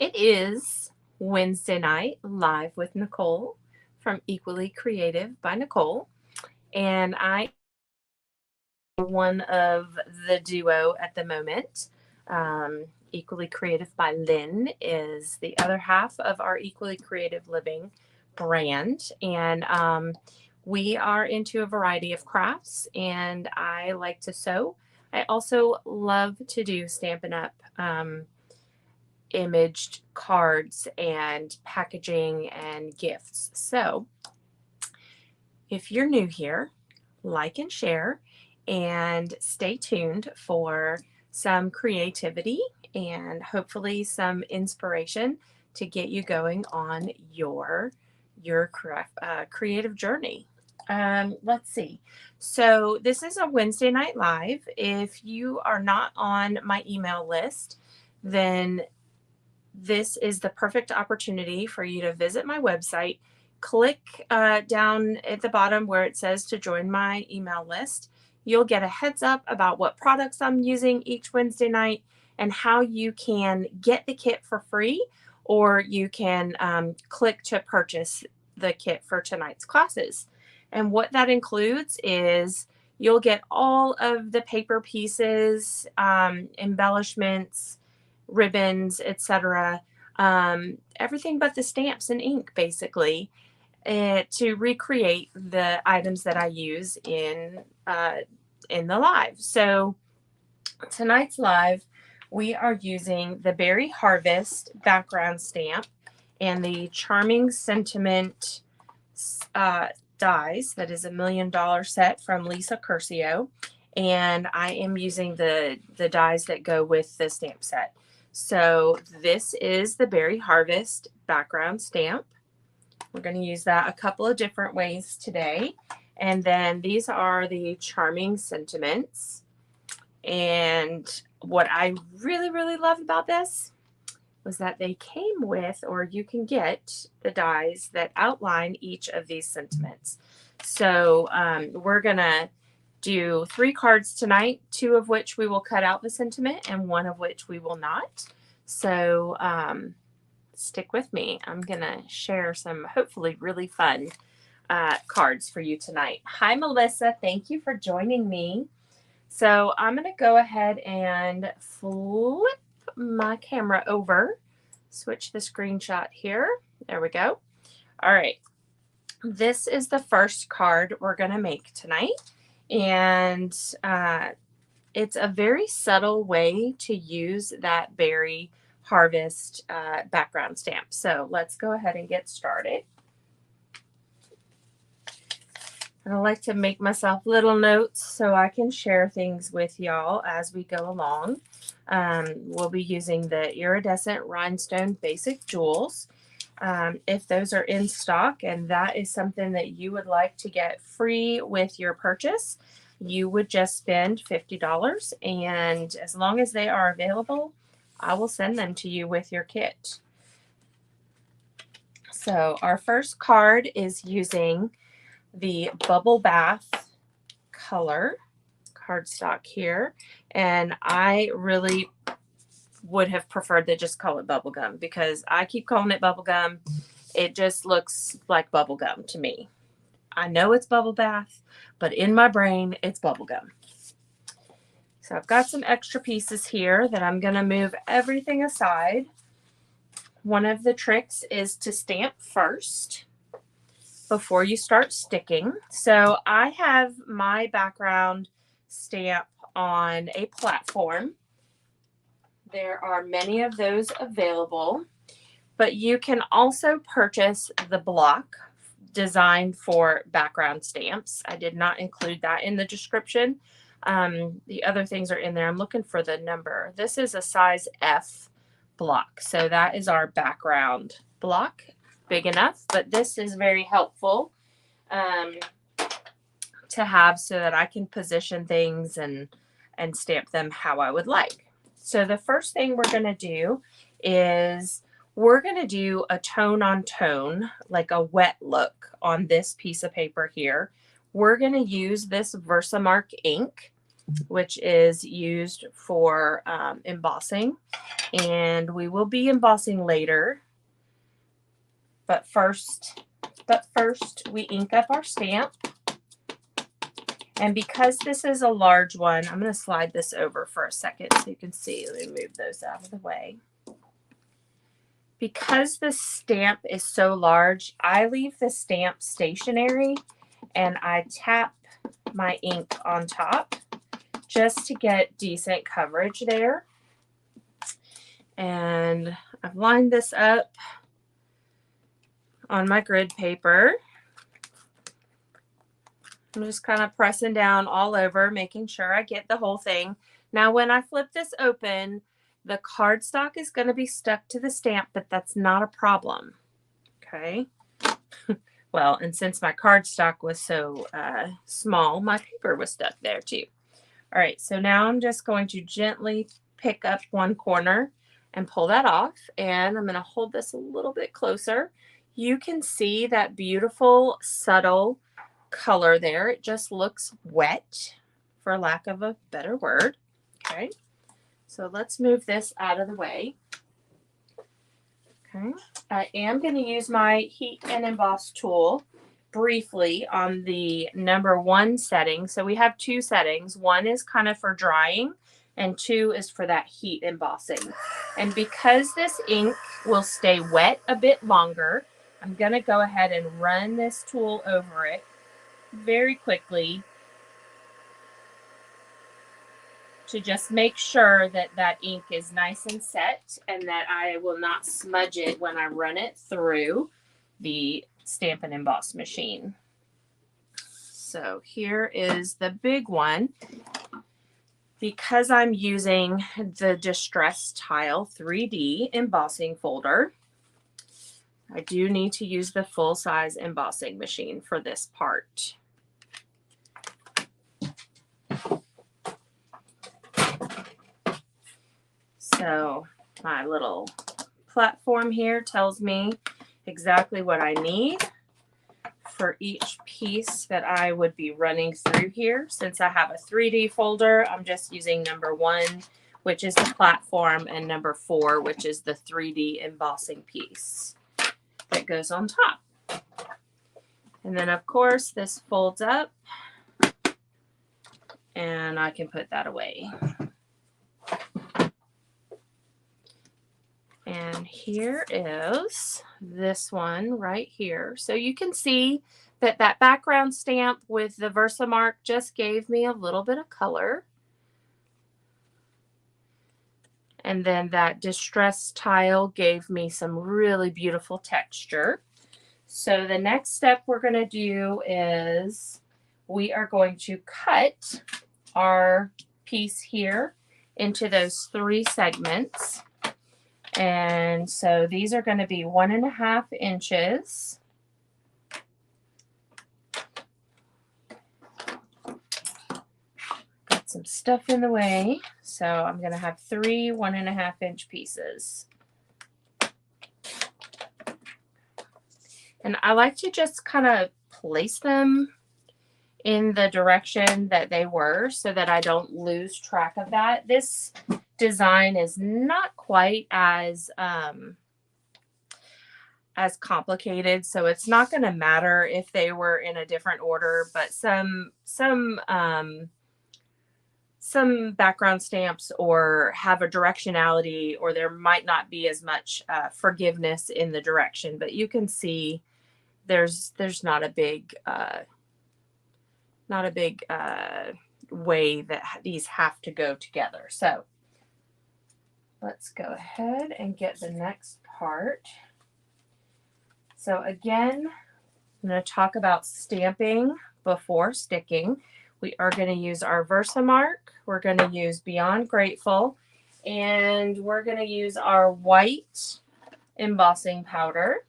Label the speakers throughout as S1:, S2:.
S1: It is Wednesday night live with Nicole from Equally Creative by Nicole, and I am one of the duo at the moment. Equally Creative by Lynn is the other half of our Equally Creative Living brand, and we are into a variety of crafts, and I like to sew. I also love to do Stampin' Up. Imaged cards and packaging and gifts. So if you're new here, like and share and stay tuned for some creativity and hopefully some inspiration to get you going on your creative journey. Let's see. So this is a Wednesday night live. If you are not on my email list, then this is the perfect opportunity for you to visit my website. Click down at the bottom where it says to join my email list. You'll get a heads up about what products I'm using each Wednesday night and how you can get the kit for free, or you can click to purchase the kit for tonight's classes. And what that includes is you'll get all of the paper pieces, embellishments, ribbons, etc. Everything but the stamps and ink, basically, to recreate the items that I use in the live. So tonight's live, we are using the Berry Harvest background stamp and the Charming Sentiment dies. That is $1 million set from Lisa Curcio. And I am using the dies that go with the stamp set. So this is the Berry Harvest background stamp. We're going to use that a couple of different ways today. And then these are the Charming Sentiments. And what I really, really loved about this was that they came with, or you can get the dies that outline each of these sentiments. So we're going to do 3 cards tonight, 2 of which we will cut out the sentiment and 1 of which we will not. So stick with me. I'm going to share some hopefully really fun cards for you tonight. Hi, Melissa. Thank you for joining me. So I'm going to go ahead and flip my camera over, switch the screenshot here. There we go. All right. This is the first card we're going to make tonight. And it's a very subtle way to use that Berry Harvest background stamp. So let's go ahead and get started. And I like to make myself little notes so I can share things with y'all as we go along. We'll be using the Iridescent Rhinestone Basic Jewels. If those are in stock and that is something that you would like to get free with your purchase, you would just spend $50. And as long as they are available, I will send them to you with your kit. So our first card is using the Bubble Bath color cardstock here. And I really would have preferred to just call it bubblegum because I keep calling it bubblegum. It just looks like bubblegum to me. I know it's Bubble Bath, but in my brain, it's bubblegum. So I've got some extra pieces here that I'm going to move everything aside. One of the tricks is to stamp first before you start sticking. So I have my background stamp on a platform. There are many of those available, but you can also purchase the block designed for background stamps. I did not include that in the description. The other things are in there. I'm looking for the number. This is a size F block. So that is our background block. Big enough, but this is very helpful to have so that I can position things and stamp them how I would like. So the first thing we're going to do is we're going to do a tone on tone, like a wet look on this piece of paper here. We're going to use this VersaMark ink. which is used for embossing. And we will be embossing later. But first we ink up our stamp. And because this is a large one, I'm going to slide this over for a second so you can see. Let me move those out of the way. Because the stamp is so large, I leave the stamp stationary and I tap my ink on top just to get decent coverage there. And I've lined this up on my grid paper. I'm just kind of pressing down all over, making sure I get the whole thing. Now, when I flip this open, the cardstock is going to be stuck to the stamp, but that's not a problem. Okay. Well, and since my cardstock was so small, my paper was stuck there too. All right, so now I'm just going to gently pick up one corner and pull that off. And I'm going to hold this a little bit closer. You can see that beautiful, subtle color there. It just looks wet, for lack of a better word. Okay, so let's move this out of the way. Okay, I am going to use my heat and emboss tool briefly on the number 1 setting. So we have 2 settings. 1 is kind of for drying and 2 is for that heat embossing. And because this ink will stay wet a bit longer, I'm going to go ahead and run this tool over it very quickly to just make sure that that ink is nice and set and that I will not smudge it when I run it through the Stampin' Emboss machine. So here is the big one. Because I'm using the Distress Tile 3D embossing folder, I do need to use the full-size embossing machine for this part. So my little platform here tells me exactly what I need for each piece that I would be running through here. Since I have a 3D folder, I'm just using number 1, which is the platform, and number 4, which is the 3D embossing piece that goes on top. And then of course this folds up and I can put that away. And here is this one right here. So you can see that that background stamp with the VersaMark just gave me a little bit of color. And then that Distress Tile gave me some really beautiful texture. So the next step we're going to do is we are going to cut our piece here into those 3 segments. And so these are going to be 1.5 inches. Got some stuff in the way, so I'm going to have 3 1.5 inch pieces. And I like to just kind of place them in the direction that they were so that I don't lose track of that. This design is not quite as complicated, so it's not going to matter if they were in a different order, but some background stamps or have a directionality, or there might not be as much forgiveness in the direction, but you can see there's not a big way that these have to go together. So let's go ahead and get the next part. So again, I'm going to talk about stamping before sticking. We are going to use our VersaMark. We're going to use Beyond Grateful, and we're going to use our white embossing powder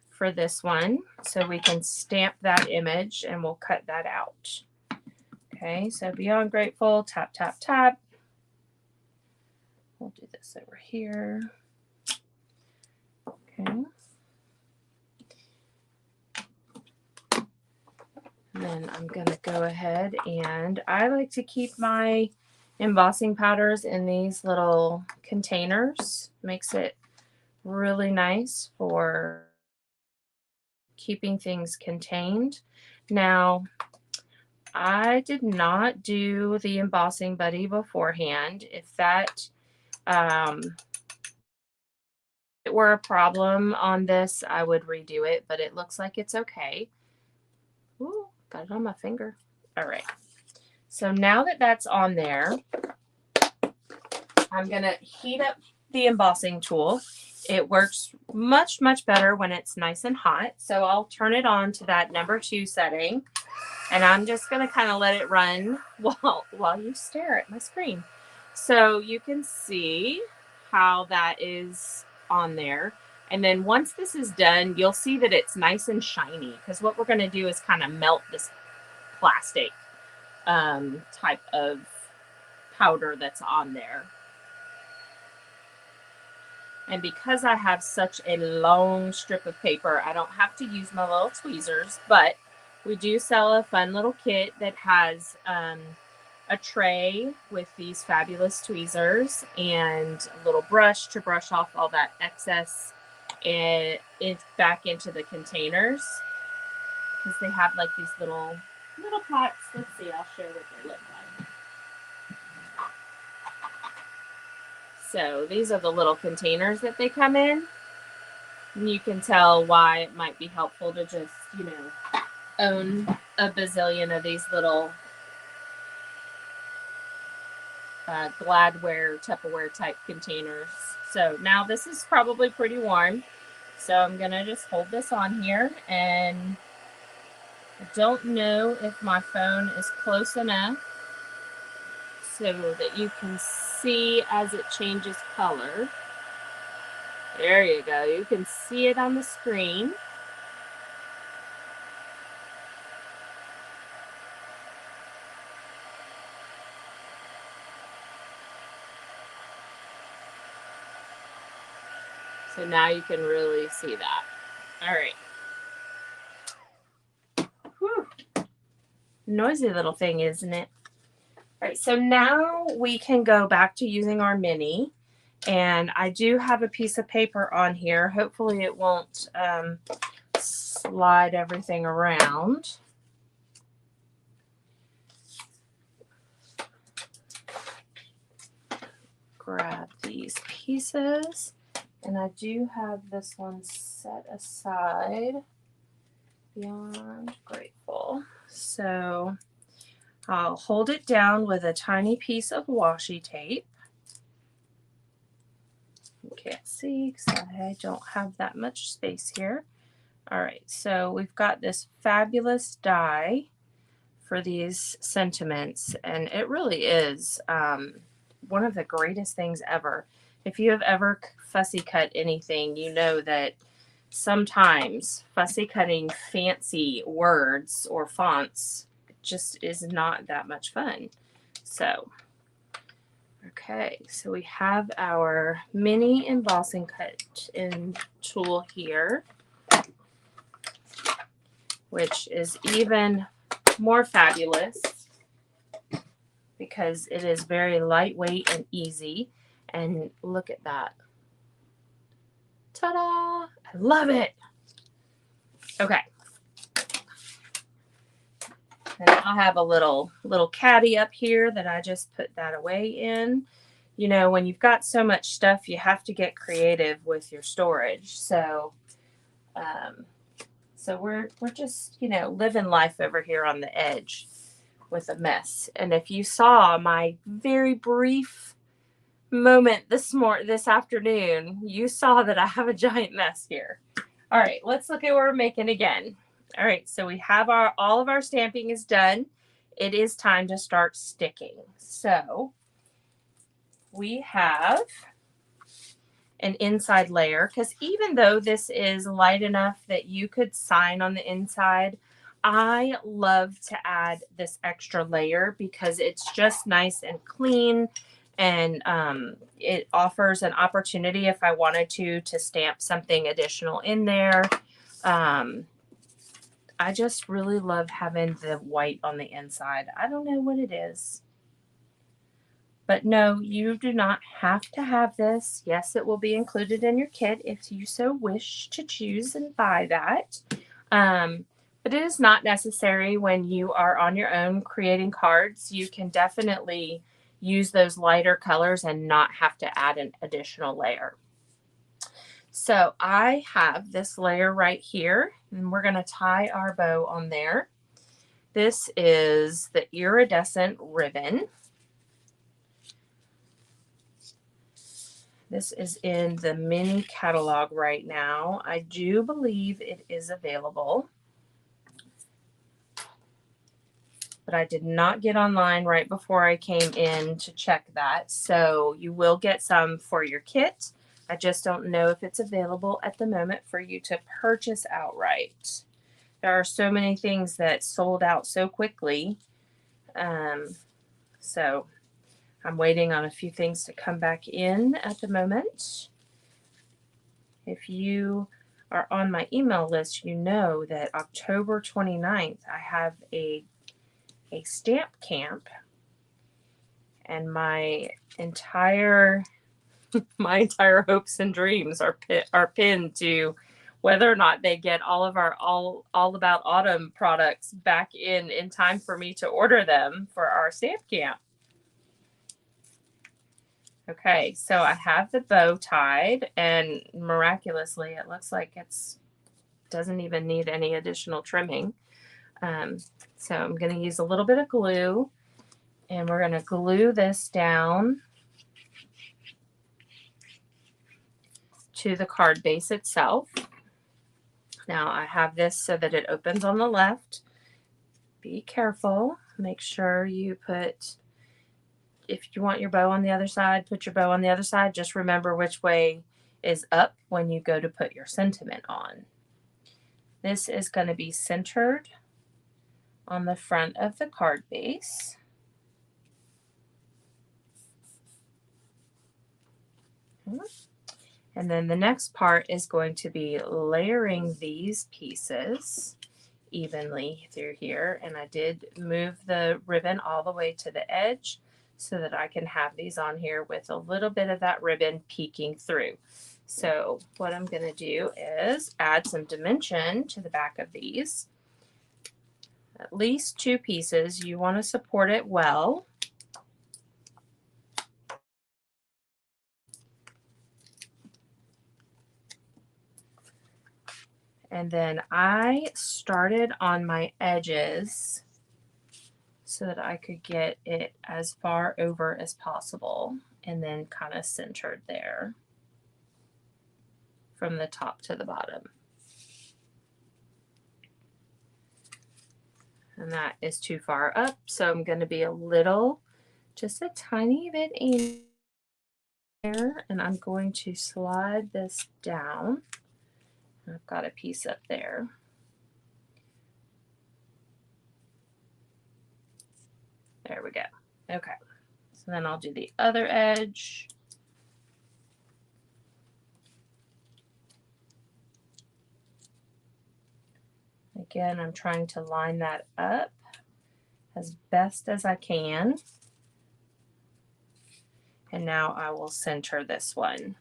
S1: for this one so we can stamp that image, and we'll cut that out. Okay, so Beyond Grateful, tap, tap, tap. We'll do this over here. Okay. And then I'm going to go ahead, and I like to keep my embossing powders in these little containers. Makes it really nice for keeping things contained. Now, I did not do the embossing buddy beforehand. If that were a problem on this, I would redo it, but it looks like it's okay. Ooh, got it on my finger. All right. So now that that's on there, I'm going to heat up the embossing tool. It works much, much better when it's nice and hot. So I'll turn it on to that number 2 setting. And I'm just going to kind of let it run while you stare at my screen. So you can see how that is on there. And then once this is done, you'll see that it's nice and shiny, because what we're going to do is kind of melt this plastic type of powder that's on there. And because I have such a long strip of paper, I don't have to use my little tweezers, but we do sell a fun little kit that has a tray with these fabulous tweezers and a little brush to brush off all that excess and it's back into the containers, because they have like these little pots. Let's see, I'll show what they look like. So these are the little containers that they come in. And you can tell why it might be helpful to just, own a bazillion of these little Gladware, Tupperware type containers. So now this is probably pretty warm. So I'm going to just hold this on here, and I don't know if my phone is close enough so that you can see as it changes color. There you go. You can see it on the screen. So now you can really see that. All right. Whew. Noisy little thing, isn't it? All right, so now we can go back to using our mini. And I do have a piece of paper on here. Hopefully it won't slide everything around. Grab these pieces. And I do have this one set aside. Beyond grateful. So I'll hold it down with a tiny piece of washi tape. You can't see because I don't have that much space here. All right, so we've got this fabulous die for these sentiments, and it really is one of the greatest things ever. If you have ever fussy cut anything, you know that sometimes fussy cutting fancy words or fonts just is not that much fun. So, okay, so we have our mini embossing cut in tool here, which is even more fabulous because it is very lightweight and easy. And look at that. Ta-da! I love it. Okay. And I have a little caddy up here that I just put that away in. You know, when you've got so much stuff, you have to get creative with your storage. So, we're just, living life over here on the edge with a mess. And if you saw my very brief moment this afternoon, you saw that I have a giant mess here. All right, let's look at what we're making again. All right, so we have all of our stamping is done. It is time to start sticking. So we have an inside layer, because even though this is light enough that you could sign on the inside, I love to add this extra layer because it's just nice and clean, and it offers an opportunity if I wanted to stamp something additional in there. I just really love having the white on the inside. I don't know what it is. But no, you do not have to have this. Yes, it will be included in your kit if you so wish to choose and buy that. But it is not necessary when you are on your own creating cards. You can definitely use those lighter colors and not have to add an additional layer. So I have this layer right here, and we're going to tie our bow on there. This is the iridescent ribbon. This is in the mini catalog right now. I do believe it is available, but I did not get online right before I came in to check that. So you will get some for your kit. I just don't know if it's available at the moment for you to purchase outright. There are so many things that sold out so quickly. So I'm waiting on a few things to come back in at the moment. If you are on my email list, you know that October 29th, I have a stamp camp, and my entire hopes and dreams are pinned to whether or not they get all of our all about autumn products back in time for me to order them for our stamp camp. Okay, so I have the bow tied, and miraculously it looks like it's doesn't even need any additional trimming. So I'm going to use a little bit of glue, and we're going to glue this down to the card base itself. Now I have this so that it opens on the left. Be careful. Make sure you put, if you want your bow on the other side, put your bow on the other side. Just remember which way is up when you go to put your sentiment on. This is going to be centered on the front of the card base. And then the next part is going to be layering these pieces evenly through here. And I did move the ribbon all the way to the edge so that I can have these on here with a little bit of that ribbon peeking through. So what I'm going to do is add some dimension to the back of these. At least 2 pieces. You want to support it well. And then I started on my edges so that I could get it as far over as possible, and then kind of centered there from the top to the bottom. And that is too far up, so I'm going to be a little, just a tiny bit in there, and I'm going to slide this down. I've got a piece up there. There we go. Okay, so then I'll do the other edge. Again, I'm trying to line that up as best as I can. And now I will center this one.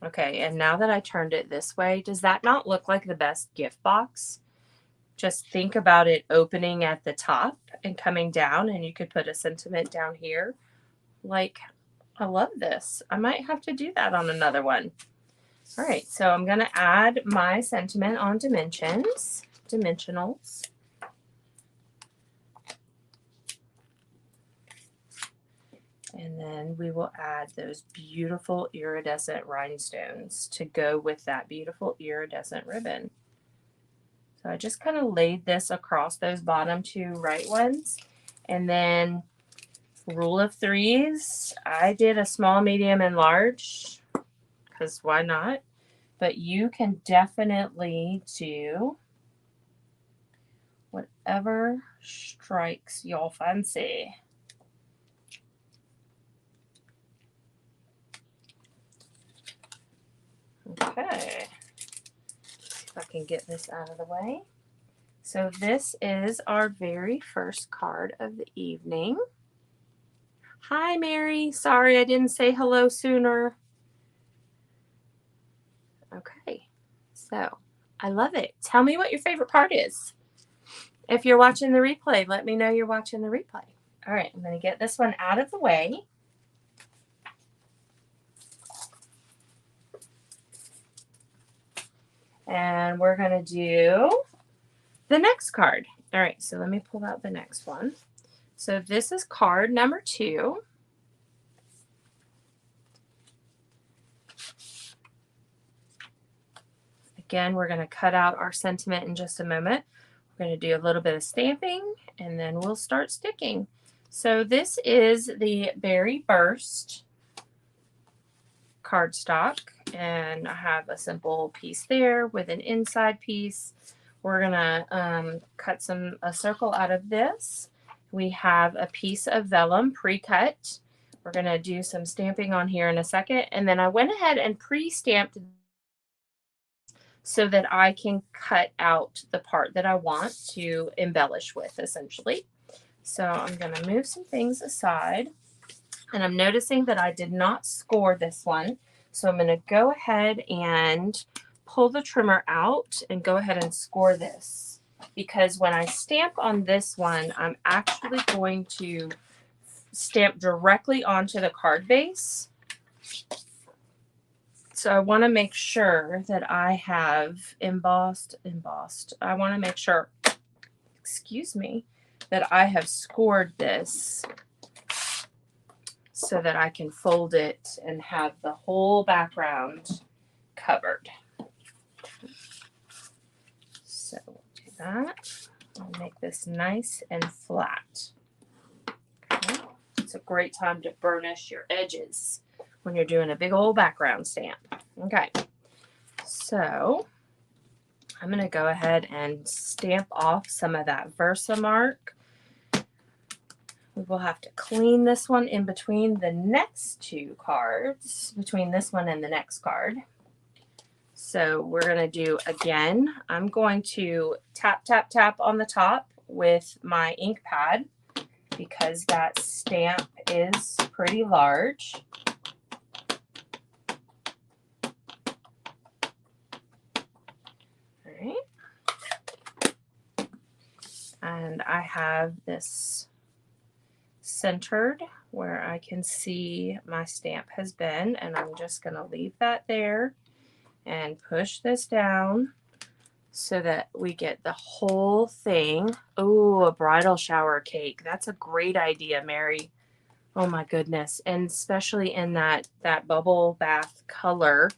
S1: Okay, and now that I turned it this way, does that not look like the best gift box? Just think about it opening at the top and coming down, and you could put a sentiment down here. Like, I love this. I might have to do that on another one. All right, so I'm going to add my sentiment on dimensionals. And then we will add those beautiful iridescent rhinestones to go with that beautiful iridescent ribbon. So I just kind of laid this across those bottom 2 right ones. And then rule of 3s, I did a small, medium, and large, because why not? But you can definitely do whatever strikes your fancy. Okay. See if I can get this out of the way. So this is our very first card of the evening. Hi, Mary. Sorry I didn't say hello sooner. Okay, so I love it. Tell me what your favorite part is. If you're watching the replay, let me know you're watching the replay. All right, I'm going to get this one out of the way. And we're going to do the next card. All right, so let me pull out the next one. So this is card number 2. Again, we're going to cut out our sentiment in just a moment. We're going to do a little bit of stamping, and then we'll start sticking. So this is the Berry Burst cardstock, and I have a simple piece there with an inside piece. We're gonna cut a circle out of this. We have a piece of vellum pre-cut. We're gonna do some stamping on here in a second, and then I went ahead and pre-stamped so that I can cut out the part that I want to embellish with, essentially. So I'm gonna move some things aside. And I'm noticing that I did not score this one. So I'm going to go ahead and pull the trimmer out and go ahead and score this. Because when I stamp on this one, I'm actually going to stamp directly onto the card base. So I want to make sure that I have embossed. I want to make sure, excuse me, that I have scored this so that I can fold it and have the whole background covered. So we'll do that. I'll make this nice and flat. Okay. It's a great time to burnish your edges when you're doing a big old background stamp. Okay, so I'm going to go ahead and stamp off some of that VersaMark. We will have to clean this one in between the next 2 cards, between this one and the next card. So we're going to do, again, I'm going to tap, tap, tap on the top with my ink pad because that stamp is pretty large. All right. And I have this centered where I can see my stamp has been, and I'm just going to leave that there and push this down so that we get the whole thing. Oh, a bridal shower cake. That's a great idea, Mary. Oh my goodness. And especially in that bubble bath color.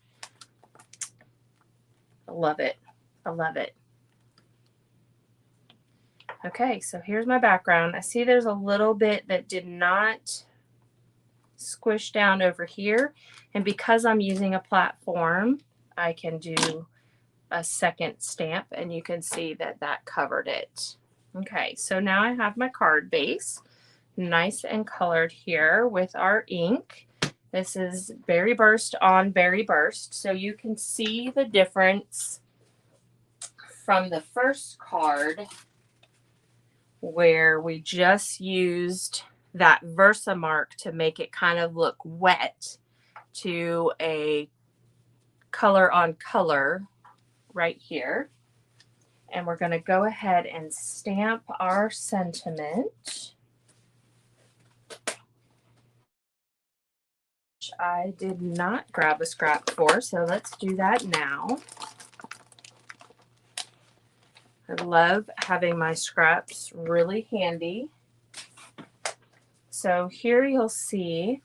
S1: I love it. I love it. Okay, so here's my background. I see there's a little bit that did not squish down over here. And because I'm using a platform, I can do a second stamp and you can see that that covered it. Okay, so now I have my card base nice and colored here with our ink. This is Berry Burst on Berry Burst. So you can see the difference from the first card where we just used that VersaMark to make it kind of look wet to a color on color right here. And we're going to go ahead and stamp our sentiment. Which I did not grab a scrap for, so let's do that now. I love having my scraps really handy. So here you'll see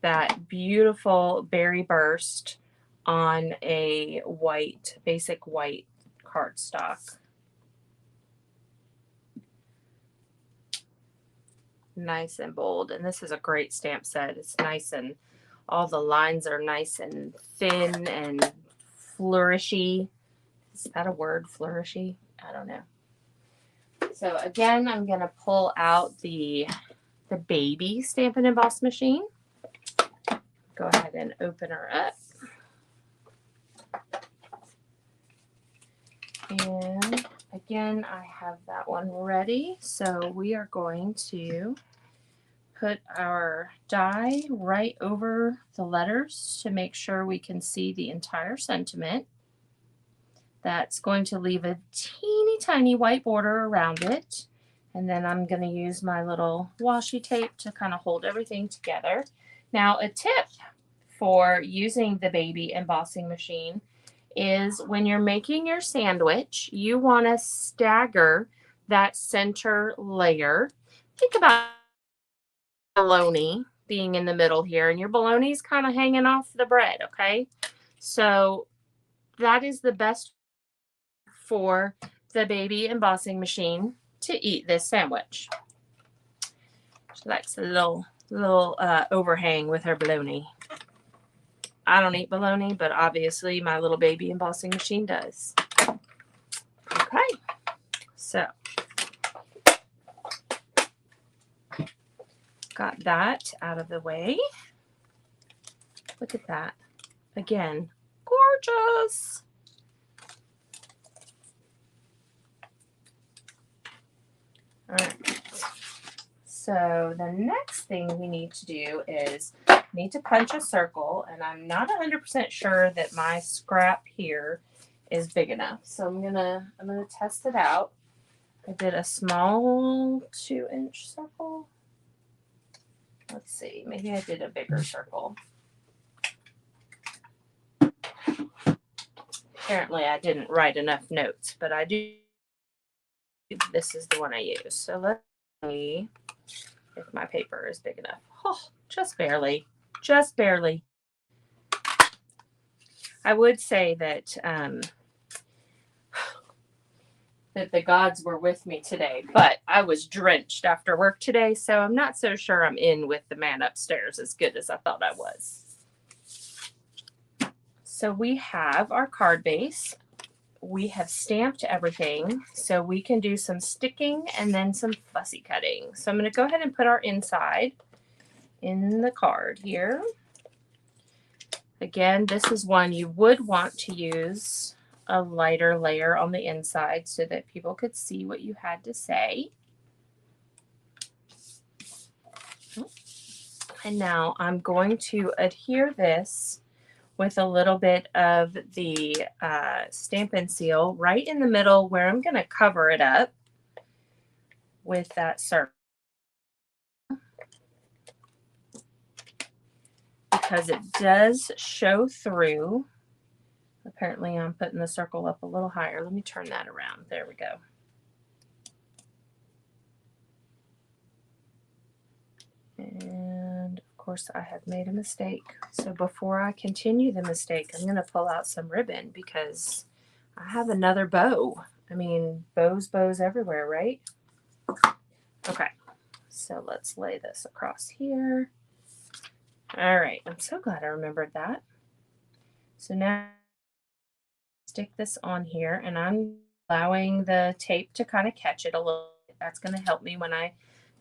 S1: that beautiful Berry Burst on a white, basic white cardstock. Nice and bold. And this is a great stamp set. It's nice and all the lines are nice and thin and flourishy. Is that a word, flourishy? I don't know. So again, I'm going to pull out the baby Stampin' Emboss machine. Go ahead and open her up. And again, I have that one ready. So we are going to put our die right over the letters to make sure we can see the entire sentiment. That's going to leave a teeny tiny white border around it. And then I'm going to use my little washi tape to kind of hold everything together. Now, a tip for using the baby embossing machine is when you're making your sandwich, you want to stagger that center layer. Think about bologna being in the middle here, and your bologna is kind of hanging off the bread, okay? So that is the best for the baby embossing machine to eat this sandwich. She likes a little overhang with her bologna. I don't eat bologna, but obviously my little baby embossing machine does. Okay, so got that out of the way. Look at that. Again, gorgeous. All right. So the next thing we need to do is need to punch a circle, and I'm not 100% sure that my scrap here is big enough. So I'm gonna test it out. I did a small 2-inch circle. Let's see, maybe I did a bigger circle. Apparently I didn't write enough notes, but I do. This is the one I use. So let's see if my paper is big enough. Oh, just barely. Just barely. I would say that that the gods were with me today, but I was drenched after work today, so I'm not so sure I'm in with the man upstairs as good as I thought I was. So we have our card base. We have stamped everything, so we can do some sticking and then some fussy cutting. So I'm going to go ahead and put our inside in the card here. Again, this is one you would want to use a lighter layer on the inside so that people could see what you had to say. And now I'm going to adhere this with a little bit of the Stampin' Seal right in the middle where I'm going to cover it up with that circle, because it does show through. Apparently I'm putting the circle up a little higher. Let me turn that around. There we go. And of course I have made a mistake. So before I continue the mistake, I'm going to pull out some ribbon because I have another bow. I mean, bows everywhere, right? Okay, so let's lay this across here. All right, I'm so glad I remembered that. So now stick this on here, and I'm allowing the tape to kind of catch it a little bit. That's going to help me when I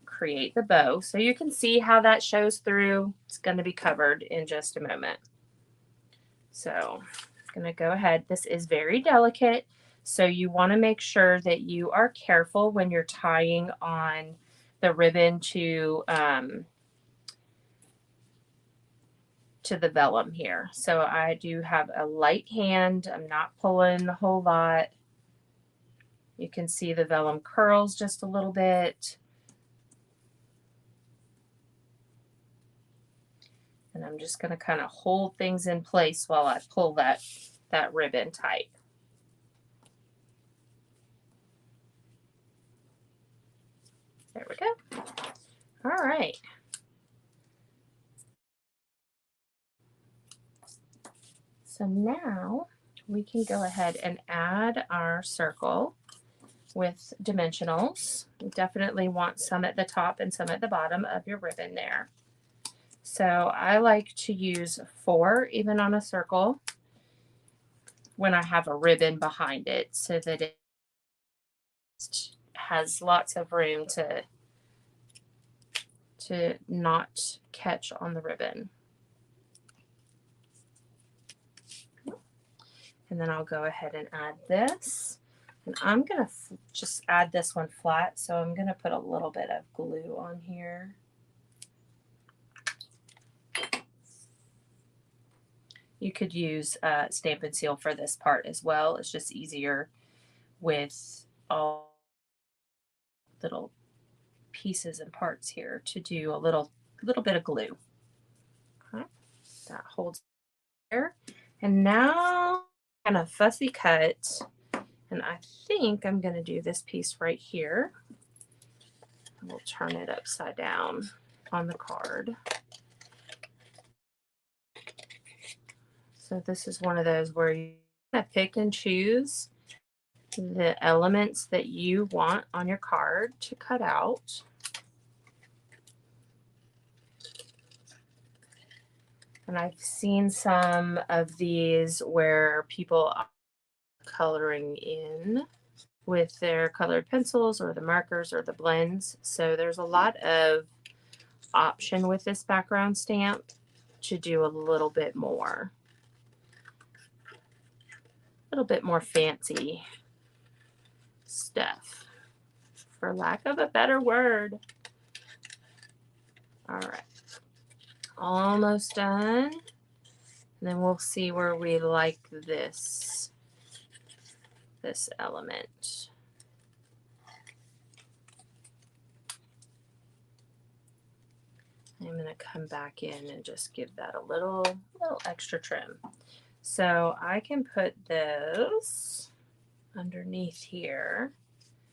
S1: create the bow. So you can see how that shows through. It's going to be covered in just a moment. So I'm going to go ahead. This is very delicate, so you want to make sure that you are careful when you're tying on the ribbon to the vellum here. So I do have a light hand. I'm not pulling a whole lot. You can see the vellum curls just a little bit. And I'm just going to kind of hold things in place while I pull that ribbon tight. There we go. All right. So now we can go ahead and add our circle with dimensionals. You definitely want some at the top and some at the bottom of your ribbon there. So I like to use 4 even on a circle when I have a ribbon behind it, so that it has lots of room to not catch on the ribbon. And then I'll go ahead and add this. And I'm going to just add this one flat, so I'm going to put a little bit of glue on here. You could use Stampin' Seal for this part as well. It's just easier with all little pieces and parts here to do a little bit of glue. Okay. That holds there. And now I'm going to fussy cut, and I think I'm going to do this piece right here. We'll turn it upside down on the card. So this is one of those where you pick and choose the elements that you want on your card to cut out. And I've seen some of these where people are coloring in with their colored pencils or the markers or the blends. So there's a lot of option with this background stamp to do a little bit more fancy stuff, for lack of a better word. All right, almost done. And then we'll see where we like this element. I'm going to come back in and just give that a little extra trim. So I can put this underneath here.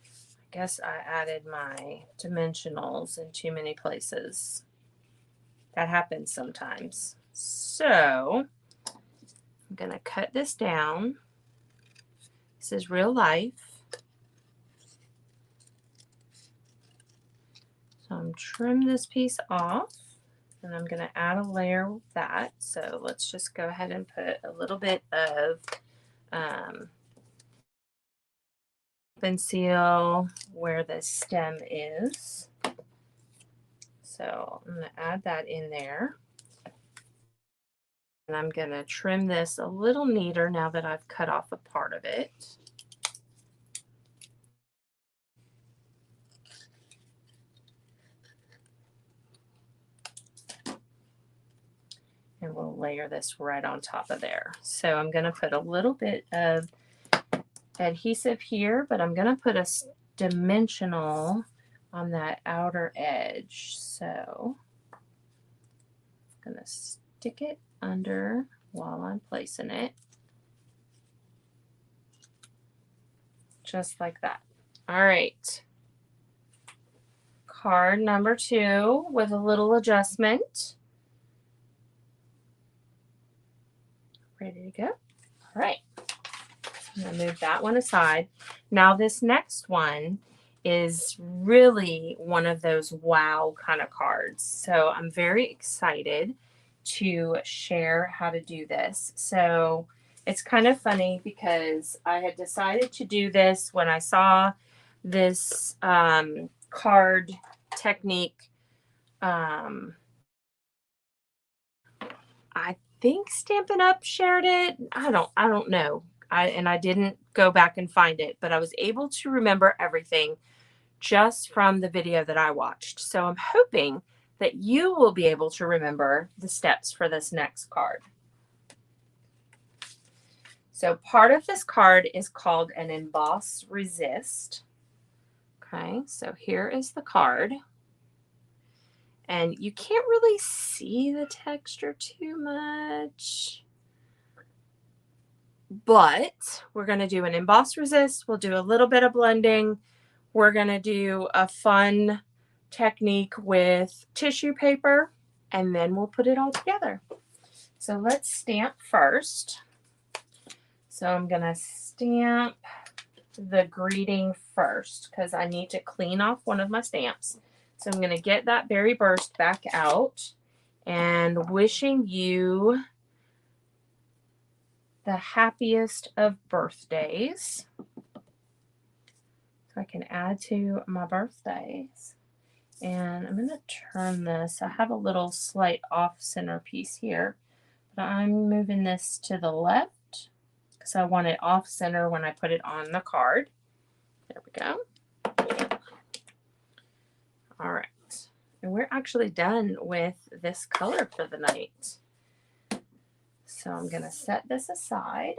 S1: I guess I added my dimensionals in too many places. That happens sometimes. So I'm going to cut this down. This is real life. So I'm trim this piece off, and I'm going to add a layer with that. So let's just go ahead and put a little bit of Seal where the stem is. So I'm going to add that in there. And I'm going to trim this a little neater now that I've cut off a part of it. And we'll layer this right on top of there. So I'm going to put a little bit of adhesive here, but I'm going to put a dimensional on that outer edge. So I'm going to stick it under while I'm placing it. Just like that. All right. Card number 2 with a little adjustment. Ready to go? All right. I'm going to move that one aside. Now this next one is really one of those wow kind of cards. So I'm very excited to share how to do this. So it's kind of funny because I had decided to do this when I saw this card technique. I think Stampin' Up shared it. I don't know. I didn't go back and find it, but I was able to remember everything just from the video that I watched. So I'm hoping that you will be able to remember the steps for this next card. So part of this card is called an Emboss Resist. Okay, so here is the card. And you can't really see the texture too much. But we're going to do an Emboss Resist. We'll do a little bit of blending. We're going to do a fun technique with tissue paper, and then we'll put it all together. So let's stamp first. So I'm going to stamp the greeting first because I need to clean off one of my stamps. So I'm going to get that berry burst back out, and wishing you the happiest of birthdays. So I can add to my birthdays. And I'm going to turn this. I have a little slight off-center piece here, but I'm moving this to the left because I want it off-center when I put it on the card. There we go. All right. And we're actually done with this color for the night. So I'm going to set this aside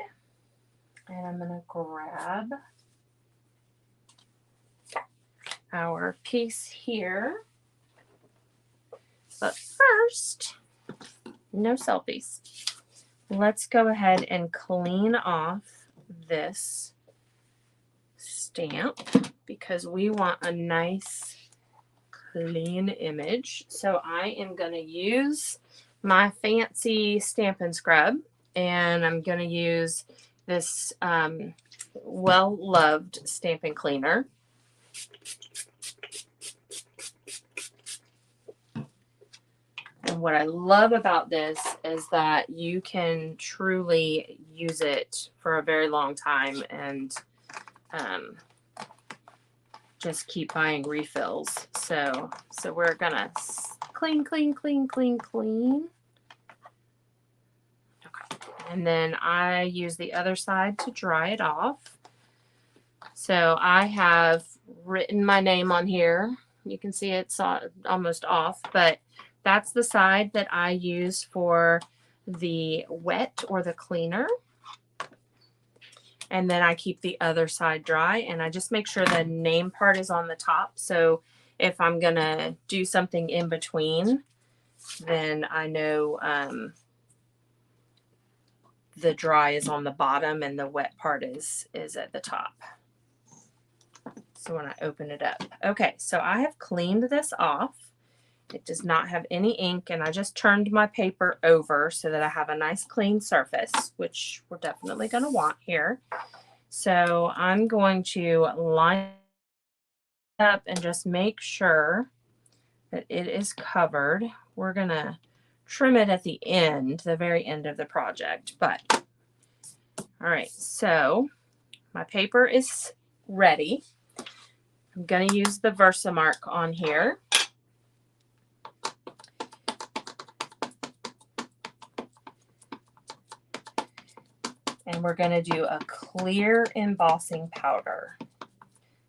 S1: and I'm going to grab our piece here. But first, no selfies. Let's go ahead and clean off this stamp because we want a nice clean image. So I am going to use my fancy Stampin' Scrub, and I'm going to use this well-loved stamping cleaner. And what I love about this is that you can truly use it for a very long time and just keep buying refills. So we're gonna clean. Okay. And then I use the other side to dry it off. So I have written my name on here. You can see it's almost off, but that's the side that I use for the wet or the cleaner. And then I keep the other side dry, and I just make sure the name part is on the top. So if I'm going to do something in between, then I know the dry is on the bottom and the wet part is at the top. So when I open it up. Okay, so I have cleaned this off. It does not have any ink, and I just turned my paper over so that I have a nice clean surface, which we're definitely going to want here. So I'm going to line up and just make sure that it is covered. We're going to trim it at the end, the very end of the project. But, all right, so my paper is ready. I'm going to use the VersaMark on here. And we're going to do a clear embossing powder.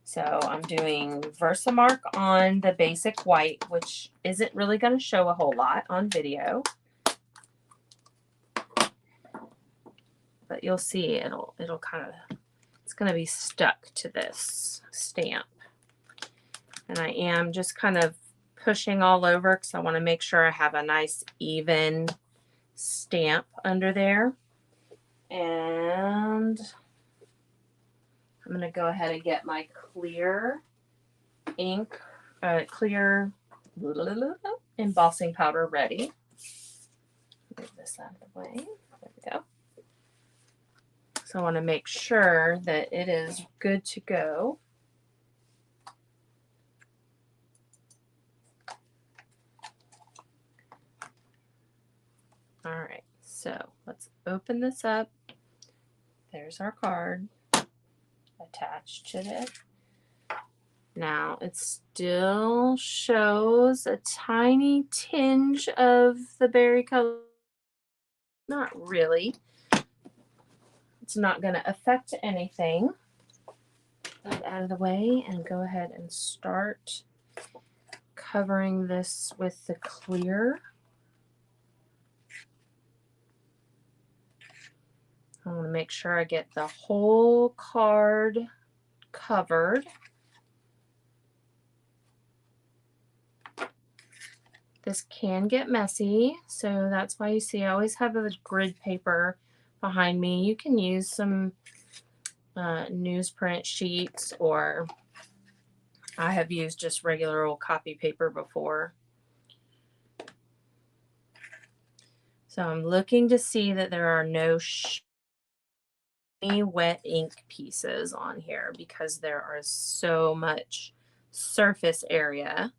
S1: So I'm doing VersaMark on the basic white, which isn't really going to show a whole lot on video. But you'll see it'll kind of, it's going to be stuck to this stamp. And I am just kind of pushing all over because I want to make sure I have a nice even stamp under there. And I'm going to go ahead and get my clear ink, clear embossing powder ready. Move this out of the way. There we go. So I want to make sure that it is good to go. All right, so let's open this up. There's our card attached to it. Now it still shows a tiny tinge of the berry color. Not really. It's not going to affect anything. Get it out of the way and go ahead and start covering this with the clear. I want to make sure I get the whole card covered. This can get messy, so that's why you see I always have a grid paper behind me. You can use some newsprint sheets, or I have used just regular old copy paper before. So I'm looking to see that there are no wet ink pieces on here because there are so much surface area.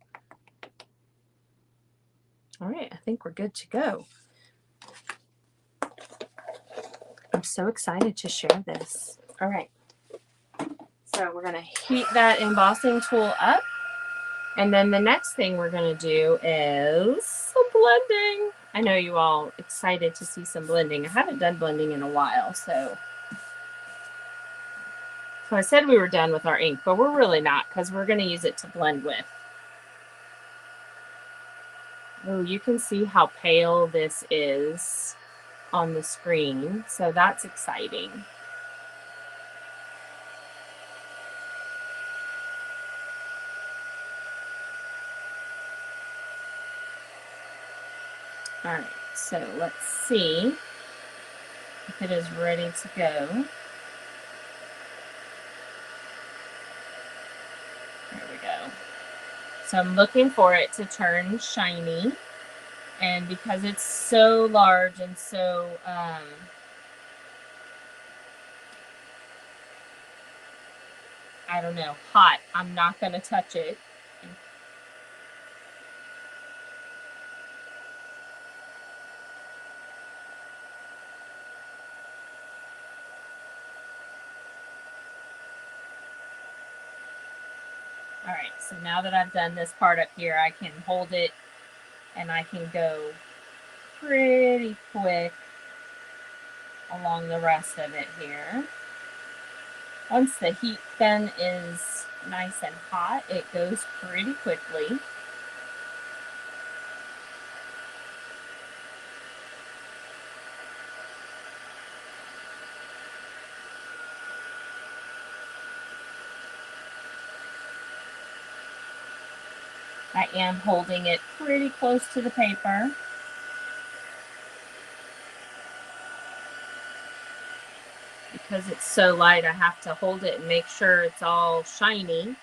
S1: All right, I think we're good to go. I'm so excited to share this. All right, so we're going to heat that embossing tool up, and then the next thing we're going to do is some blending. I know you all excited to see some blending. I haven't done blending in a while, so So I said we were done with our ink, but we're really not, because we're going to use it to blend with. Oh, you can see how pale this is on the screen, so that's exciting. All right, so let's see if it is ready to go. There we go. So I'm looking for it to turn shiny, and because it's so large and so I don't know, hot, I'm not going to touch it. All right, so now that I've done this part up here, I can hold it and I can go pretty quick along the rest of it here. Once the heat gun is nice and hot, it goes pretty quickly. I am holding it pretty close to the paper. Because it's so light, I have to hold it and make sure it's all shiny.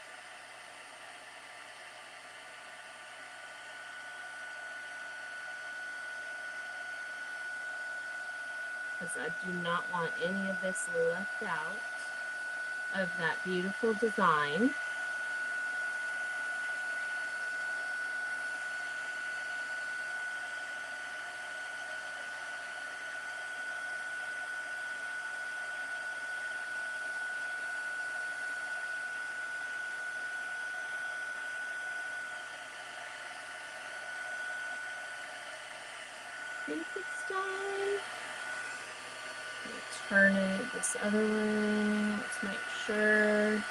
S1: Because I do not want any of this left out of that beautiful design. I think it's done. Turn it this other way. Let's make sure.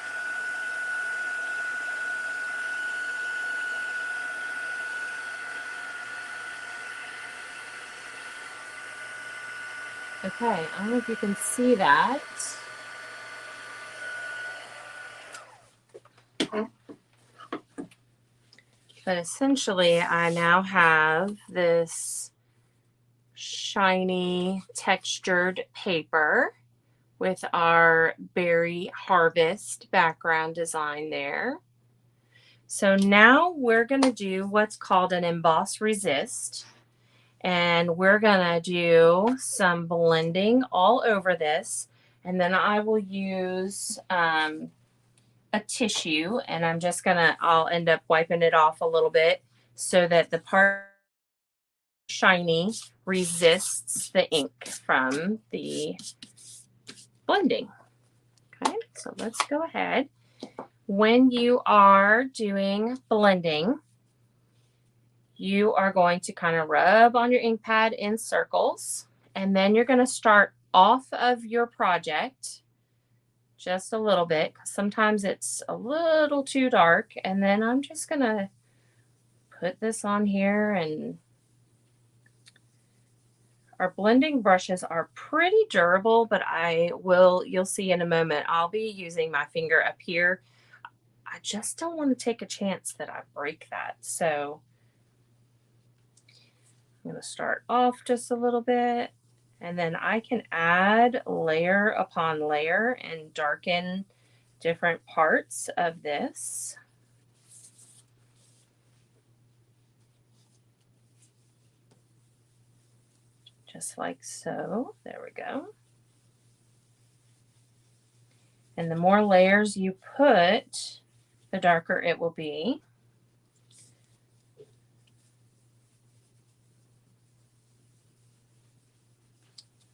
S1: Okay, I don't know if you can see that. But essentially, I now have this shiny textured paper with our berry harvest background design there. So now we're going to do what's called an emboss resist. And we're going to do some blending all over this. And then I will use a tissue, and I'm just going to, I'll end up wiping it off a little bit so that the part shiny resists the ink from the blending. Okay, so let's go ahead. When you are doing blending, you are going to kind of rub on your ink pad in circles, and then you're going to start off of your project just a little bit. Sometimes it's a little too dark, and then I'm just going to put this on here. And our blending brushes are pretty durable, but you'll see in a moment, I'll be using my finger up here. I just don't want to take a chance that I break that. So I'm going to start off just a little bit, and then I can add layer upon layer and darken different parts of this. Just like so. There we go. And the more layers you put, the darker it will be.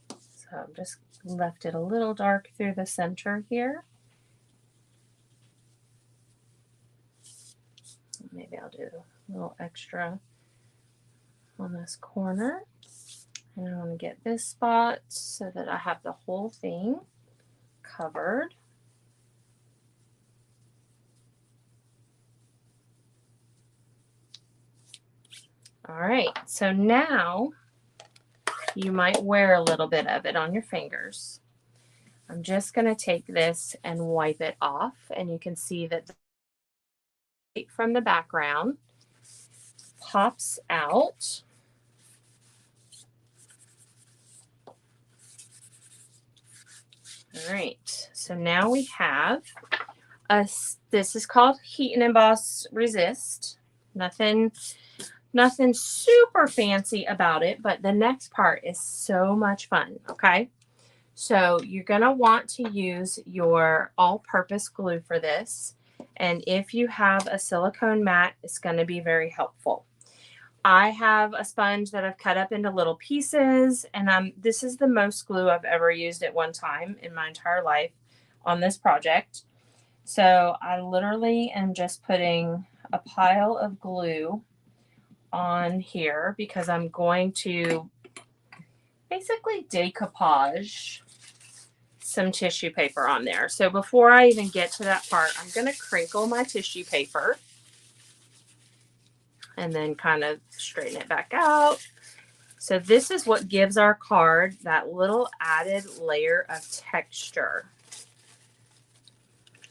S1: So I've just left it a little dark through the center here. Maybe I'll do a little extra on this corner. And I want to get this spot so that I have the whole thing covered. All right, so now you might wear a little bit of it on your fingers. I'm just going to take this and wipe it off, and you can see that the light from the background pops out. All right, so now we have this is called Heat and Emboss Resist. Nothing super fancy about it, but the next part is so much fun, okay? So you're gonna want to use your all-purpose glue for this. And if you have a silicone mat, it's gonna be very helpful. I have a sponge that I've cut up into little pieces, and this is the most glue I've ever used at one time in my entire life on this project. So I literally am just putting a pile of glue on here because I'm going to basically decoupage some tissue paper on there. So before I even get to that part, I'm going to crinkle my tissue paper and then kind of straighten it back out. So this is what gives our card that little added layer of texture.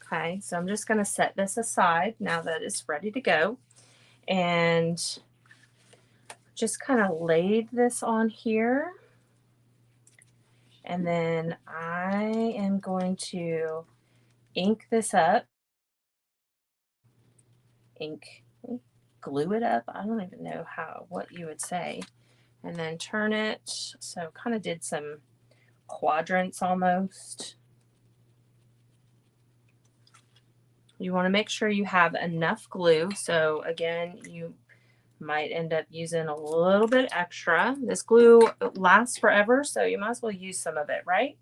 S1: Okay, so I'm just going to set this aside now that it's ready to go, and just kind of laid this on here. And then I am going to ink this up. Glue it up. I don't even know what you would say. And then turn it. So kind of did some quadrants almost. You want to make sure you have enough glue. So again, you might end up using a little bit extra. This glue lasts forever, so you might as well use some of it, right?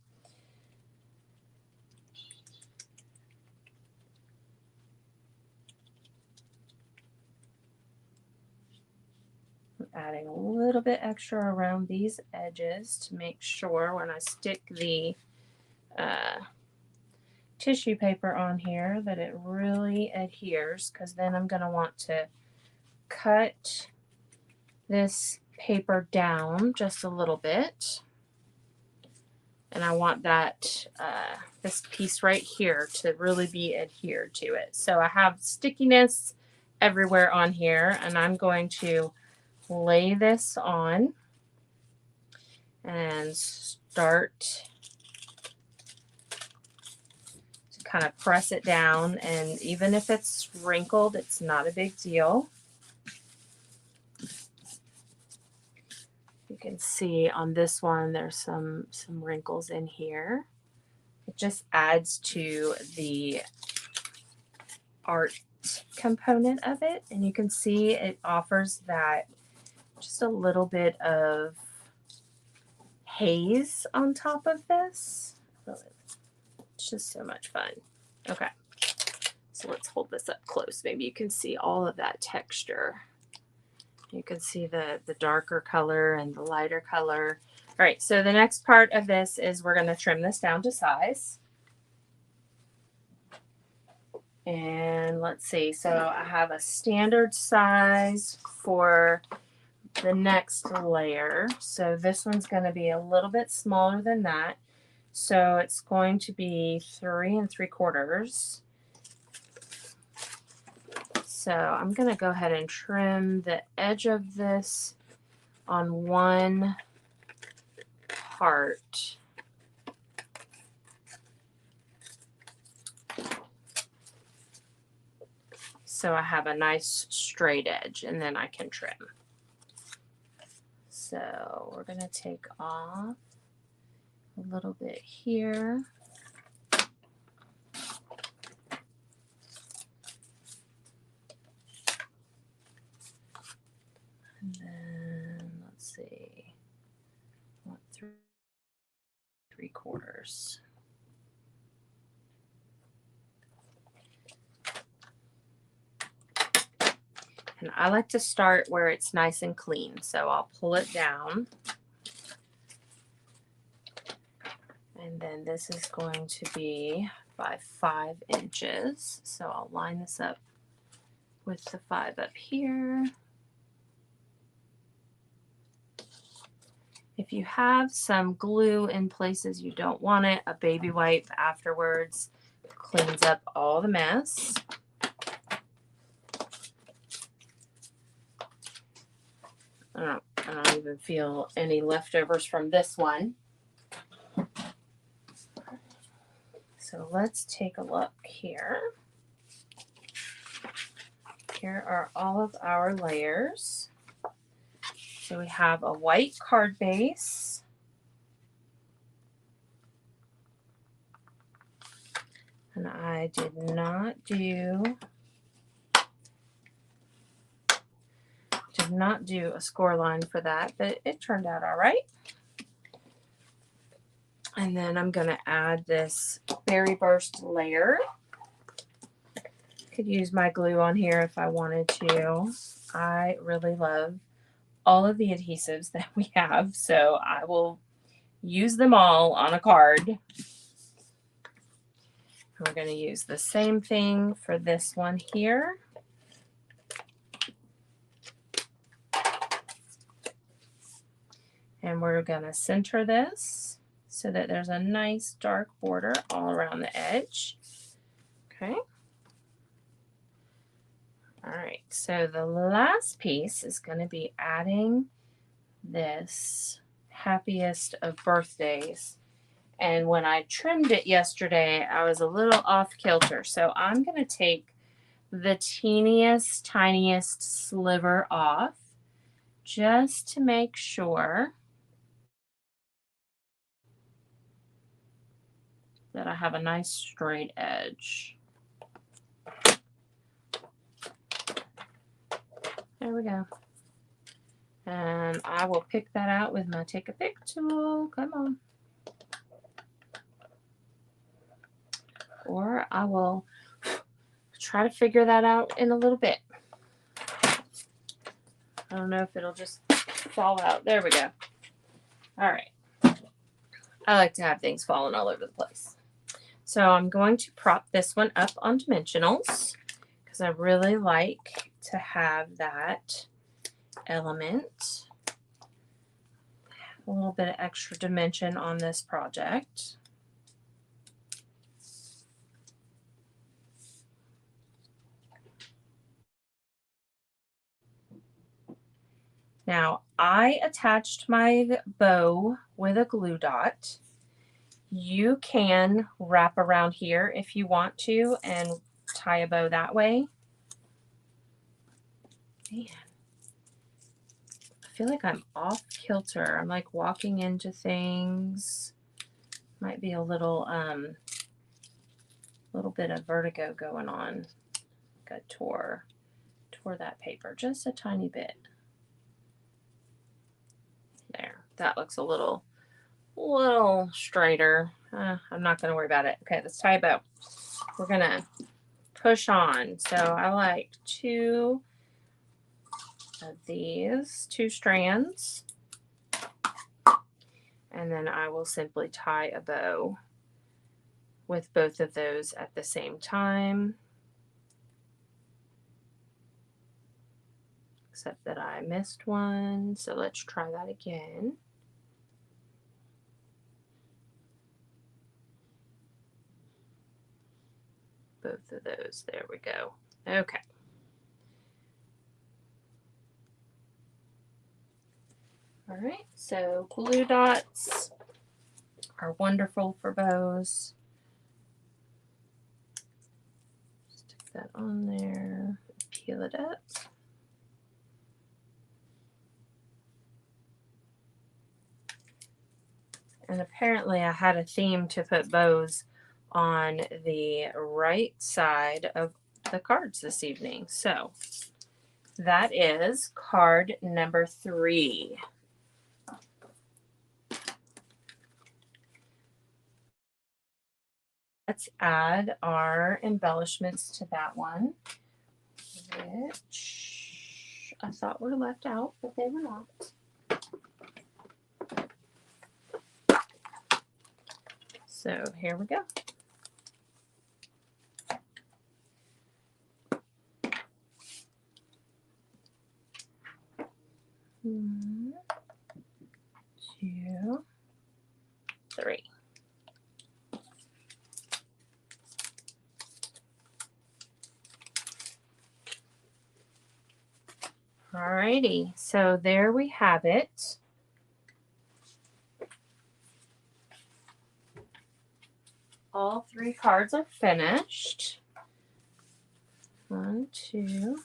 S1: I'm adding a little bit extra around these edges to make sure when I stick the tissue paper on here that it really adheres, because then I'm going to want to cut this paper down just a little bit, and I want that this piece right here to really be adhered to it. So I have stickiness everywhere on here, and I'm going to lay this on and start to kind of press it down. And even if it's wrinkled, it's not a big deal. You can see on this one there's some wrinkles in here. It just adds to the art component of it, and you can see it offers that just a little bit of haze on top of this. It's just so much fun. Okay, so let's hold this up close. Maybe you can see all of that texture. You can see the darker color and the lighter color. All right, so the next part of this is we're going to trim this down to size. And let's see, so I have a standard size for the next layer. So this one's going to be a little bit smaller than that. So it's going to be 3 3/4. So I'm going to go ahead and trim the edge of this on one part. So I have a nice straight edge, and then I can trim. So we're going to take off a little bit here. And then let's see, 1 3/4. And I like to start where it's nice and clean. So I'll pull it down. And then this is going to be by 5 inches. So I'll line this up with the 5 up here. If you have some glue in places you don't want it, a baby wipe afterwards cleans up all the mess. I don't even feel any leftovers from this one. So let's take a look here. Here are all of our layers. So we have a white card base. And I did not do a score line for that, but it turned out all right. And then I'm going to add this berry burst layer. Could use my glue on here if I wanted to. I really love all of the adhesives that we have, so I will use them all on a card. We're going to use the same thing for this one here. And we're going to center this so that there's a nice dark border all around the edge. Okay. All right, so the last piece is going to be adding this happiest of birthdays. And when I trimmed it yesterday, I was a little off kilter. So I'm going to take the teeniest, tiniest sliver off just to make sure that I have a nice straight edge. There we go. And I will pick that out with my Take a Pick tool. Come on. Or I will try to figure that out in a little bit. I don't know if it'll just fall out. There we go. All right. I like to have things falling all over the place. So I'm going to prop this one up on dimensionals because I really like to have that element. A little bit of extra dimension on this project. Now, I attached my bow with a glue dot. You can wrap around here if you want to and tie a bow that way. Man, I feel like I'm off kilter. I'm like walking into things. Might be a little bit of vertigo going on. I tore that paper just a tiny bit. There, that looks a little straighter. I'm not going to worry about it. Okay, let's tie a bow. We're going to push on. So I like 2 of these, 2 strands. And then I will simply tie a bow with both of those at the same time. Except that I missed one. So let's try that again. Both of those. There we go. Okay. All right. So glue dots are wonderful for bows. Stick that on there. Peel it up. And apparently I had a theme to put bows on the right side of the cards this evening. So that is card number 3. Let's add our embellishments to that one, which I thought were left out, but they were not. So here we go. One, 2, Alrighty, so there we have it. All 3 cards are finished. 1, 2,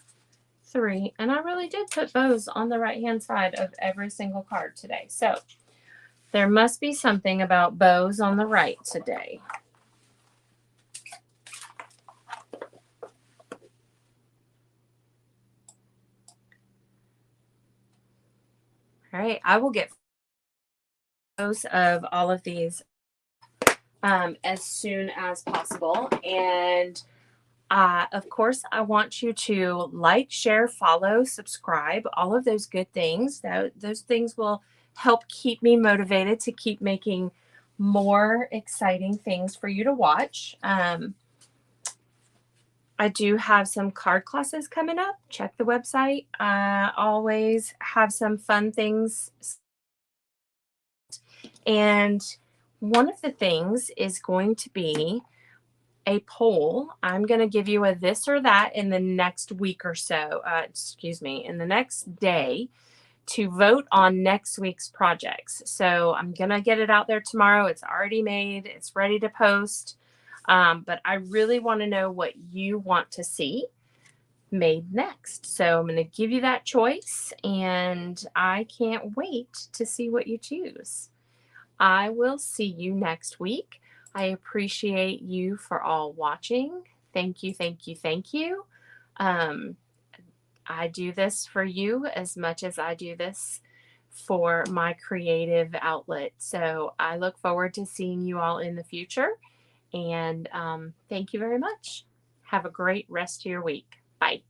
S1: 3. And I really did put bows on the right-hand side of every single card today. So there must be something about bows on the right today. All right, I will get photos of all of these as soon as possible. And of course, I want you to like, share, follow, subscribe, all of those good things. Those things will help keep me motivated to keep making more exciting things for you to watch. I do have some card classes coming up. Check the website. I always have some fun things. And one of the things is going to be a poll. I'm going to give you a this or that in the next week or so, in the next day to vote on next week's projects. So I'm going to get it out there tomorrow. It's already made. It's ready to post. But I really want to know what you want to see made next. So I'm going to give you that choice, and I can't wait to see what you choose. I will see you next week. I appreciate you for all watching. Thank you, thank you, thank you. I do this for you as much as I do this for my creative outlet. So I look forward to seeing you all in the future. And thank you very much. Have a great rest of your week. Bye.